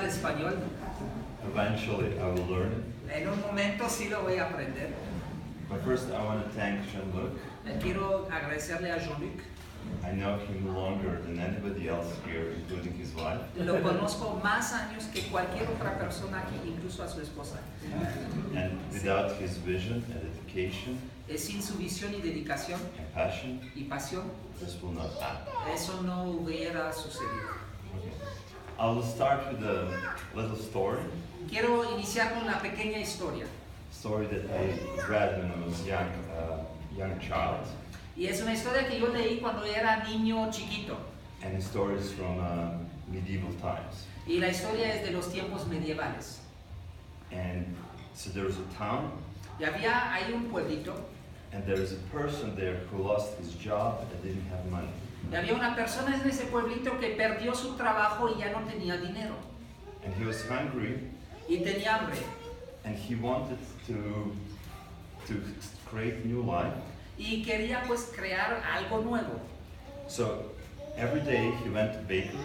español. Eventually, I will learn it. En un momento sí lo voy a aprender. But first, I want to thank Jean-Luc. Quiero agradecerle a Jean-Luc. I know him longer than anybody else here, including his wife. Lo conozco más años que cualquier otra persona aquí, incluso a su esposa. And without his vision and dedication Sin su visión y dedicación and passion, y pasión, this will not happen. eso no hubiera sucedido. Okay. I will start with a little story. Quiero iniciar con una pequeña historia. Story that I read when I was young child. Y es una historia que yo leí cuando era niño chiquito. And the story is from medieval times. Y la historia es de los tiempos medievales. And so there was a town, Y había ahí un pueblito, and there was a person there who lost his job and didn't have money. y había una persona en ese pueblito que perdió su trabajo y ya no tenía dinero. And he was hungry, Y tenía hambre. and he wanted to create new life. Y quería pues crear algo nuevo. So every day he went to bakery.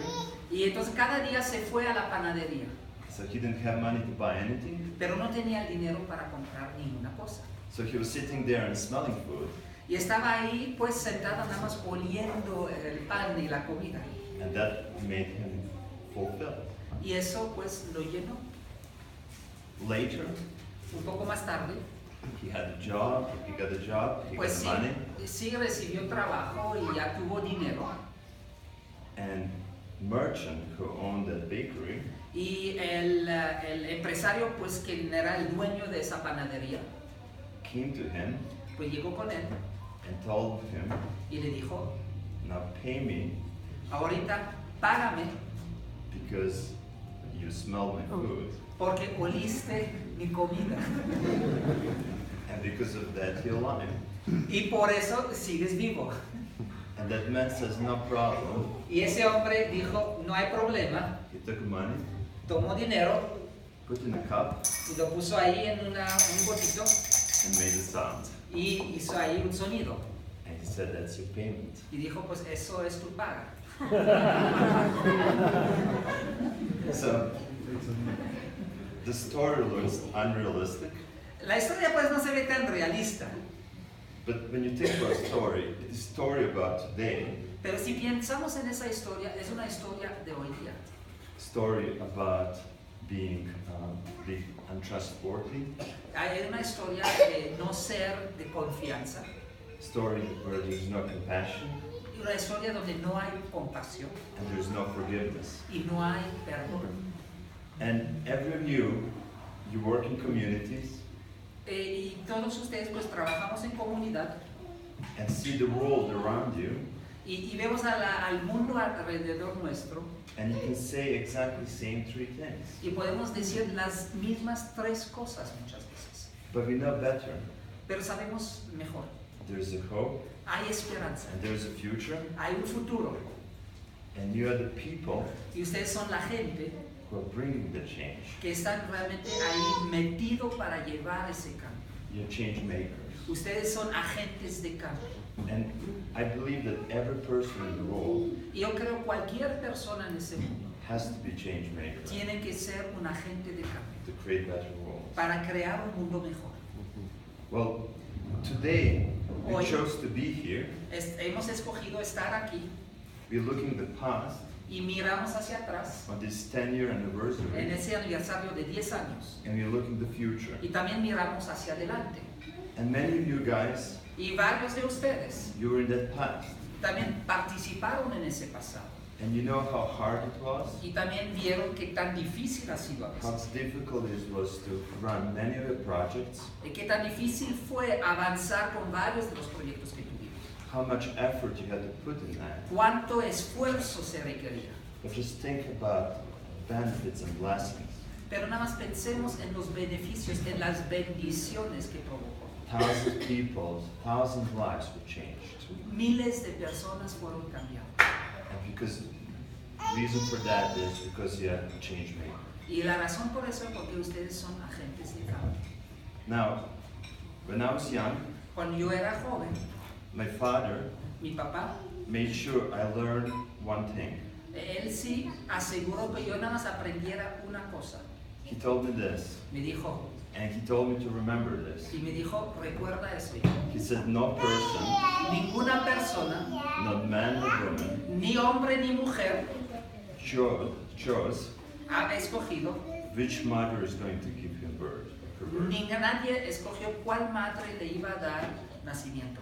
Y entonces cada día se fue a la panadería. So he didn't have money to buy anything. Pero no tenía el dinero para comprar ninguna cosa. So he was sitting there and smelling food. Y estaba ahí pues sentado nada más oliendo el pan y la comida. And that made him fulfilled. Y eso pues lo llenó. Later, Un poco más tarde, he had a job, he got a job, he pues got sí, money. sí recibió trabajo y ya tuvo dinero. And merchant who owned that bakery Y el empresario pues que era el dueño de esa panadería, came to him pues llegó con él and told him, y le dijo, now pay me ahorita págame because you smell my food. porque oliste mi comida. And because of that, you're alive. Y por eso sigues vivo. And that man says, no problem. Y ese hombre dijo, no hay problema. He took money, Tomó dinero put in a cup, y lo puso ahí en un botito and made a sound. y hizo ahí un sonido. And he said, that's your payment. Y dijo, pues eso es tu paga. So, the story looks unrealistic, La historia pues no se ve tan realista, but when you think about story, it's a story about today, pero si pensamos en esa historia, es una historia de hoy día. story about being untrustworthy, Hay una historia de no ser de confianza, story where there's no compassion y una historia donde no hay compasión and there's no forgiveness. y no hay perdón. And every of you work in communities Y todos ustedes pues trabajamos en comunidad and see the world around you, y vemos al mundo alrededor nuestro and you can say exactly the same three things. y podemos decir las mismas tres cosas muchas veces, But we know better. pero sabemos mejor. There's a hope Hay esperanza, and there's a future, hay un futuro and you are the people y ustedes son la gente who are bringing the change. que están realmente ahí metido para llevar ese cambio. You're change makers. Ustedes son agentes de cambio. And I believe that every person in the world Y yo creo cualquier persona en ese mundo has to be change maker tiene que ser un agente de cambio to create better worlds. para crear un mundo mejor. Well, today we Hoy- chose to be here. Hemos escogido estar aquí We're looking at the past y miramos hacia atrás on this 10-year en anniversary, ese aniversario de 10 años and we're looking at the future. y también miramos hacia adelante. And many of you guys, Y varios de ustedes you were in that past, también participaron en ese pasado and you know how hard it was, y también vieron qué tan difícil ha sido a how veces. difficult it was to run many of the projects, Y qué tan difícil fue avanzar con varios de los proyectos que tuvimos. how much effort you had to put in that. Cuánto esfuerzo se requería. But just think about benefits and blessings. Pero nada más pensemos en los beneficios, en las bendiciones que provocó. Thousands of people, thousands of lives were changed. Miles de personas fueron cambiadas. And because the reason for that is because you have a change maker. Y la razón por eso es porque ustedes son agentes de cambio. Now, when I was young, Cuando yo era joven, my father mi papá made sure I learned one thing. Él sí aseguró que yo nada más aprendiera una cosa. He told me this, Me dijo, and he told me to remember this. y me dijo, recuerda eso. He said, no person, Ninguna persona, not man nor woman, ni hombre ni mujer, chose ha escogido, which mother is going to give him birth. Her birth. ni nadie escogió cuál madre le iba a dar nacimiento.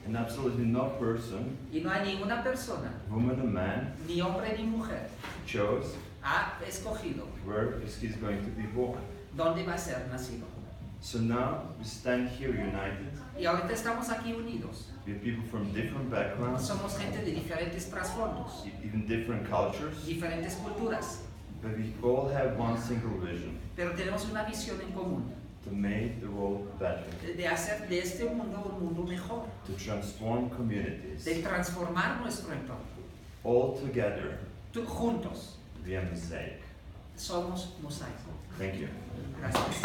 And absolutely no person, Y no hay ninguna persona, woman or man, ni hombre ni mujer, chose ha escogido where is he going to be born. dónde va a ser nacido. So now we stand here united. Y ahorita estamos aquí unidos. We have people from different backgrounds, Somos gente de diferentes trasfondos, even different cultures, diferentes culturas, but we all have one single vision, pero tenemos una visión en común, to make the world better, de hacer de este mundo un mundo mejor, to transform communities. de transformar nuestro entorno. All together, Juntos we are Mosaic. somos Mosaic. Thank you. Gracias.